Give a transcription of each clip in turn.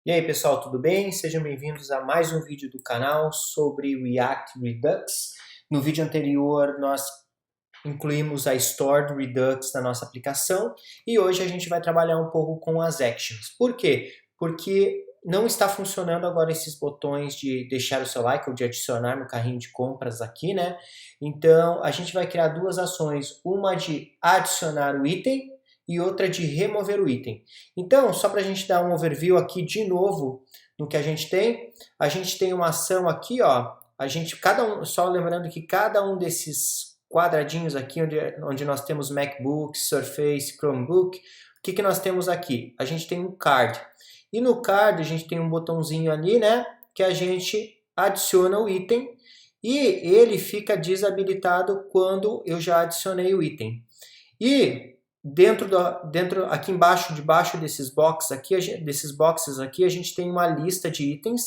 E aí pessoal, tudo bem? Sejam bem-vindos a mais um vídeo do canal sobre React Redux. No vídeo anterior nós incluímos a Store do Redux na nossa aplicação e hoje a gente vai trabalhar um pouco com as Actions. Por quê? Porque não está funcionando agora esses botões de deixar o seu like ou de adicionar no carrinho de compras aqui, né? Então a gente vai criar duas ações, uma de adicionar o item e outra de remover o item. Então, só para a gente dar um overview aqui de novo no que a gente tem uma ação aqui, ó, só lembrando que cada um desses quadradinhos aqui, onde nós temos MacBook, Surface, Chromebook, o que nós temos aqui? A gente tem um card. E no card a gente tem um botãozinho ali, né, que a gente adiciona o item e ele fica desabilitado quando eu já adicionei o item. E aqui embaixo, debaixo desses boxes aqui, a gente tem uma lista de itens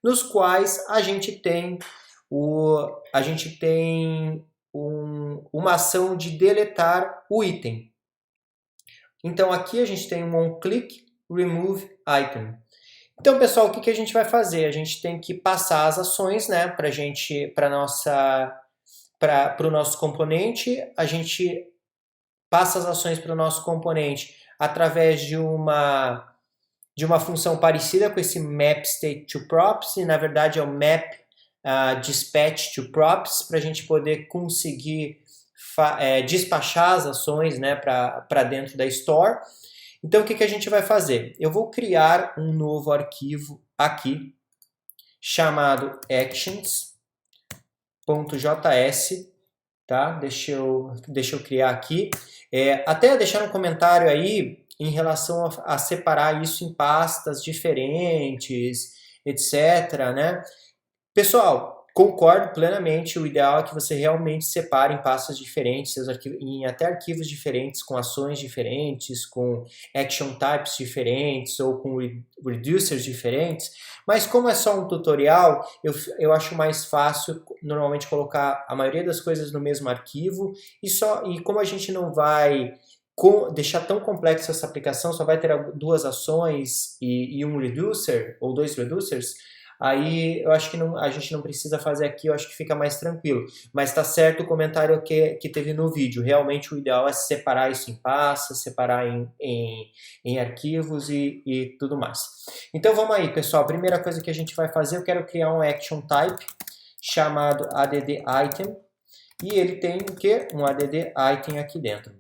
nos quais a gente tem uma ação de deletar o item. Então aqui a gente tem um onClick remove item. Então pessoal, o que a gente vai fazer? A gente tem que passar as ações, né, para o nosso componente. A gente passa as ações para o nosso componente através de uma função parecida com esse map state to props, e na verdade é o map dispatch to props, para a gente poder conseguir despachar as ações, né, para dentro da store. Então o que a gente vai fazer? Eu vou criar um novo arquivo aqui chamado actions.js, tá? Deixa eu criar aqui. Até deixar um comentário aí em relação a separar isso em pastas diferentes, etc, né? Pessoal, concordo plenamente, o ideal é que você realmente separe em pastas diferentes, em até arquivos diferentes, com ações diferentes, com action types diferentes ou com reducers diferentes, mas como é só um tutorial, eu acho mais fácil normalmente colocar a maioria das coisas no mesmo arquivo e como a gente não vai deixar tão complexa essa aplicação, só vai ter duas ações e um reducer ou dois reducers, aí eu acho que a gente não precisa fazer aqui, eu acho que fica mais tranquilo. Mas está certo o comentário que teve no vídeo. Realmente o ideal é separar isso em pastas, separar em arquivos e tudo mais. Então vamos aí, pessoal. A primeira coisa que a gente vai fazer, eu quero criar um action type chamado add_item. E ele tem o quê? Um add_item aqui dentro.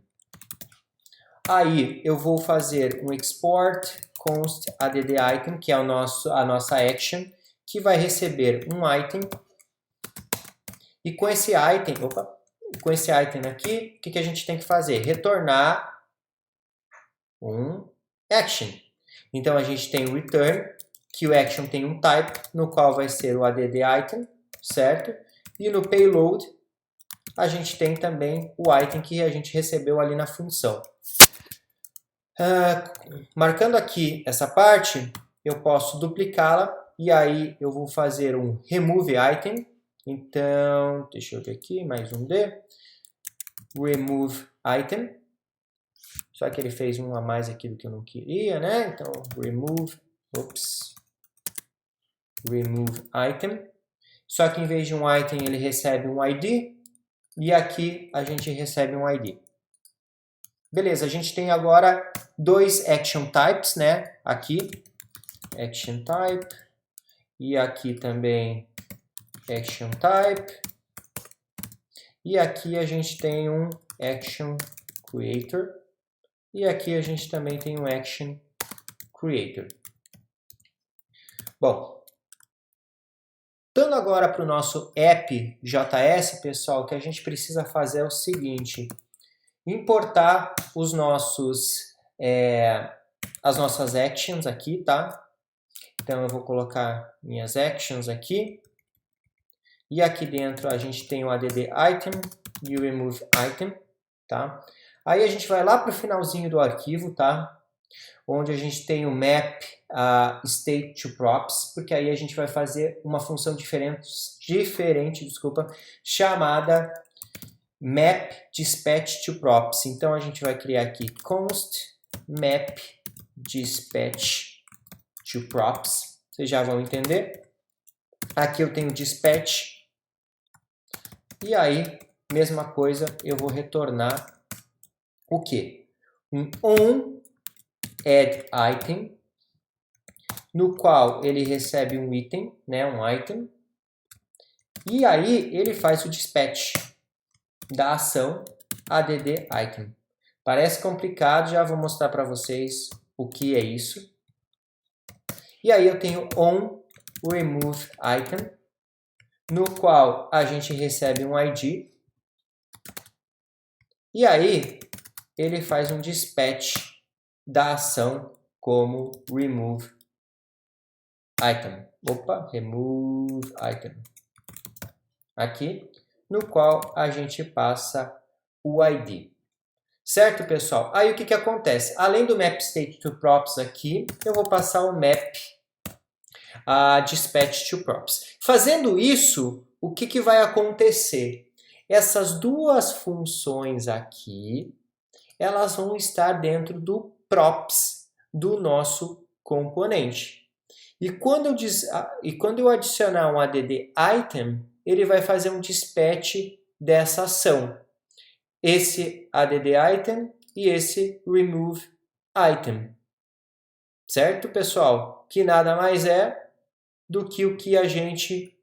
Aí eu vou fazer um export const add_item, que é a nossa action, que vai receber um item, e com esse item aqui, o que a gente tem que fazer? Retornar um action. Então a gente tem o return, que o action tem um type, no qual vai ser o add_item, certo? E no payload a gente tem também o item que a gente recebeu ali na função. Marcando aqui essa parte, eu posso duplicá-la e aí eu vou fazer um remove item. Então, deixa eu ver aqui, mais um D. Remove item. Só que ele fez um a mais aqui do que eu não queria, né? Então, remove item. Só que em vez de um item, ele recebe um ID. E aqui a gente recebe um ID. Beleza, a gente tem agora dois action types, né? Aqui, action type, e aqui também action type, e aqui a gente tem um action creator, e aqui a gente também tem um action creator. Bom, dando agora para o nosso app.js, pessoal, o que a gente precisa fazer é o seguinte: importar as nossas actions aqui, tá? Então eu vou colocar minhas actions aqui. E aqui dentro a gente tem o add_item e o remove item, tá? Aí a gente vai lá para o finalzinho do arquivo, tá? Onde a gente tem o map state to props, porque aí a gente vai fazer uma função diferente, chamada map dispatch to props. Então a gente vai criar aqui const map dispatch to props, vocês já vão entender. Aqui eu tenho dispatch, e aí, mesma coisa, eu vou retornar o quê? Um onAddItem, no qual ele recebe um item, né, um item, e aí ele faz o dispatch da ação addItem. Parece complicado, já vou mostrar para vocês o que é isso. E aí eu tenho onRemoveItem, no qual a gente recebe um ID, e aí ele faz um dispatch da ação como removeItem. Opa, removeItem. Aqui, no qual a gente passa o ID. Certo, pessoal? Aí o que acontece? Além do map state to props aqui, eu vou passar o map dispatch to props. Fazendo isso, o que vai acontecer? Essas duas funções aqui, elas vão estar dentro do props do nosso componente. E quando eu adicionar um addItem, ele vai fazer um dispatch dessa ação. Esse addItem e esse removeItem. Certo, pessoal? Que nada mais é do que o que a gente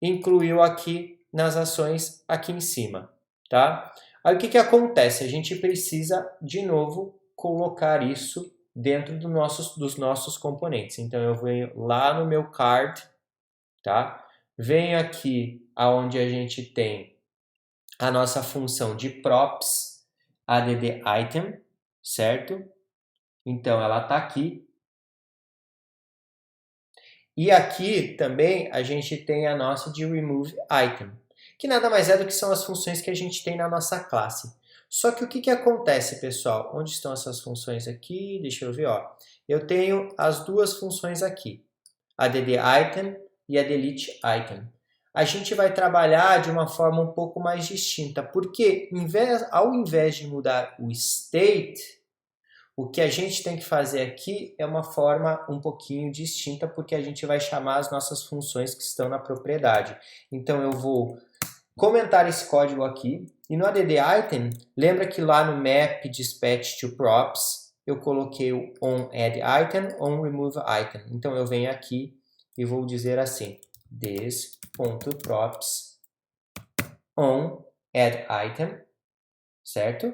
incluiu aqui nas ações aqui em cima, tá? Aí o que acontece? A gente precisa, de novo, colocar isso dentro dos nossos componentes. Então, eu venho lá no meu card, tá? Venho aqui aonde a gente tem a nossa função de props addItem, certo? Então, ela está aqui. E aqui também a gente tem a nossa de removeItem, que nada mais é do que são as funções que a gente tem na nossa classe. Só que o que acontece, pessoal? Onde estão essas funções aqui? Deixa eu ver, ó. Eu tenho as duas funções aqui, a addItem e a deleteItem. A gente vai trabalhar de uma forma um pouco mais distinta, porque ao invés de mudar o state, o que a gente tem que fazer aqui é uma forma um pouquinho distinta, porque a gente vai chamar as nossas funções que estão na propriedade. Então eu vou comentar esse código aqui, e no addItem, lembra que lá no map dispatch to props, eu coloquei o onAddItem, onRemoveItem. Então eu venho aqui e vou dizer assim, this.props onAddItem, certo?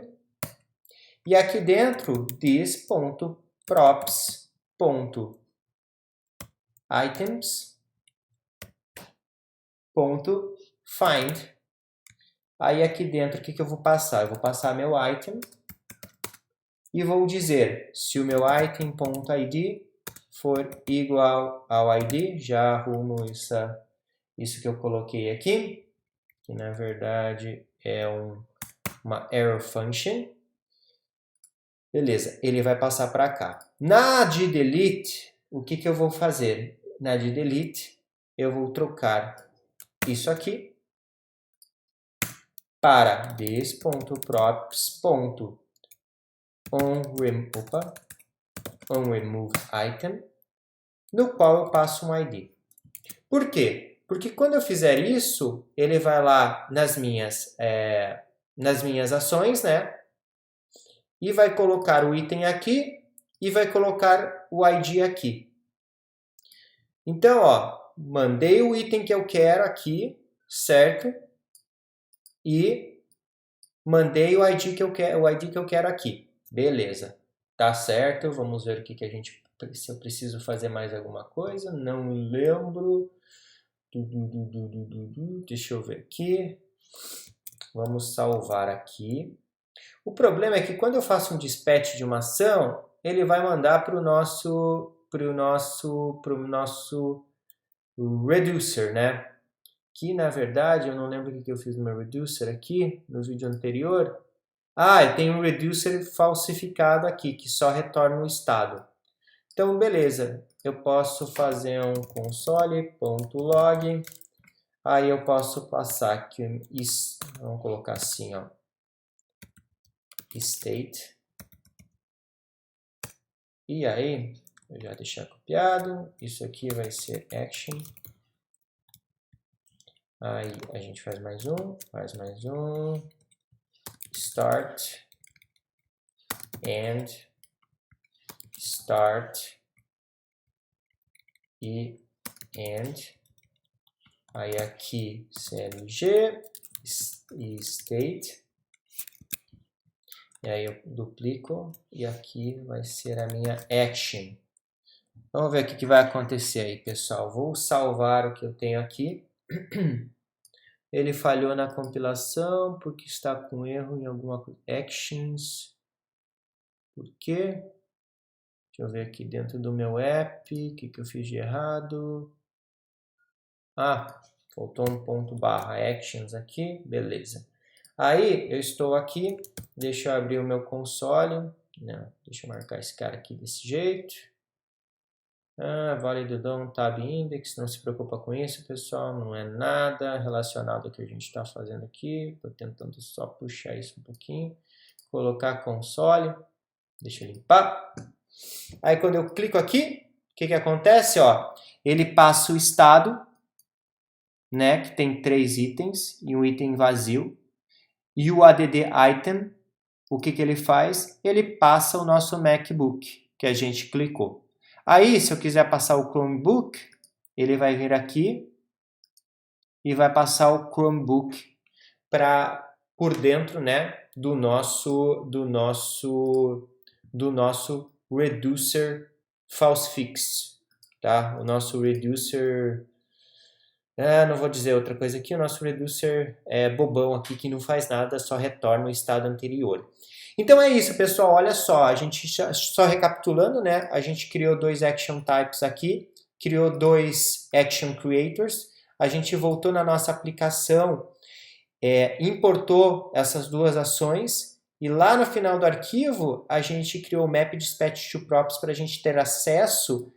E aqui dentro, this.props.items.find. Aí aqui dentro, o que eu vou passar? Eu vou passar meu item e vou dizer se o meu item.id for igual ao id, já arrumo isso que eu coloquei aqui, que na verdade é uma error function. Beleza, ele vai passar para cá. Na de delete, o que eu vou fazer? Na de delete, eu vou trocar isso aqui para this.props.onRemoveItem, no qual eu passo um ID. Por quê? Porque quando eu fizer isso, ele vai lá nas minhas ações, né? E vai colocar o item aqui e vai colocar o ID aqui. Então, ó, mandei o item que eu quero aqui, certo? E mandei o ID que eu quero aqui. Beleza. Tá certo. Vamos ver o que a gente, se eu preciso fazer mais alguma coisa. Não lembro. Deixa eu ver aqui. Vamos salvar aqui. O problema é que quando eu faço um dispatch de uma ação, ele vai mandar para o nosso reducer, né? Que na verdade, eu não lembro o que eu fiz no meu reducer aqui, no vídeo anterior. Tem um reducer falsificado aqui, que só retorna o estado. Então, beleza, eu posso fazer um console.log, aí eu posso passar aqui, vamos colocar assim, ó, state, e aí eu já deixar copiado. Isso aqui vai ser action. Aí a gente faz mais um. Start. End. Start. E end. Aí aqui CLG e state. E aí eu duplico e aqui vai ser a minha action. Vamos ver o que vai acontecer aí, pessoal. Vou salvar o que eu tenho aqui. Ele falhou na compilação porque está com erro em alguma coisa. Actions. Por quê? Deixa eu ver aqui dentro do meu app. O que eu fiz de errado? Ah, faltou um ponto barra actions aqui. Beleza. Aí eu estou aqui. Deixa eu abrir o meu console. Não, deixa eu marcar esse cara aqui desse jeito. Vale do tab index, não se preocupa com isso, pessoal, não é nada relacionado ao que a gente está fazendo aqui. Estou tentando só puxar isso um pouquinho, colocar console, deixa eu limpar. Aí quando eu clico aqui, o que acontece? Ó, ele passa o estado, né, que tem 3 itens e um item vazio, e o add item, o que ele faz? Ele passa o nosso MacBook, que a gente clicou. Aí, se eu quiser passar o Chromebook, ele vai vir aqui e vai passar o Chromebook por dentro, né, do nosso reducer false fix, tá? O nosso reducer, não vou dizer outra coisa aqui, o nosso reducer é bobão aqui que não faz nada, só retorna o estado anterior. Então é isso, pessoal, olha só, a gente só recapitulando, né, a gente criou 2 action types aqui, criou 2 action creators, a gente voltou na nossa aplicação, importou essas 2 ações, e lá no final do arquivo, a gente criou o map dispatch to props para a gente ter acesso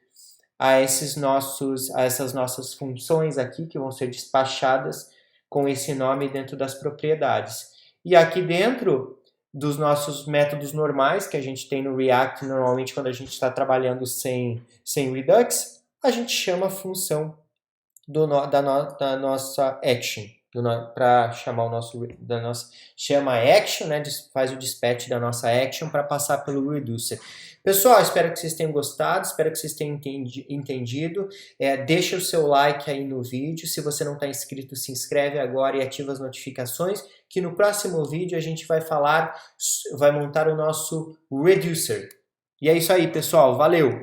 a essas nossas funções aqui, que vão ser despachadas com esse nome dentro das propriedades. E aqui dentro dos nossos métodos normais, que a gente tem no React, normalmente quando a gente está trabalhando sem Redux, a gente chama a função da nossa action, para chamar chama action, né, faz o dispatch da nossa action para passar pelo reducer. Pessoal, espero que vocês tenham gostado, espero que vocês tenham entendido. Deixa o seu like aí no vídeo. Se você não está inscrito, se inscreve agora e ativa as notificações, que no próximo vídeo a gente vai montar o nosso reducer. E é isso aí, pessoal. Valeu!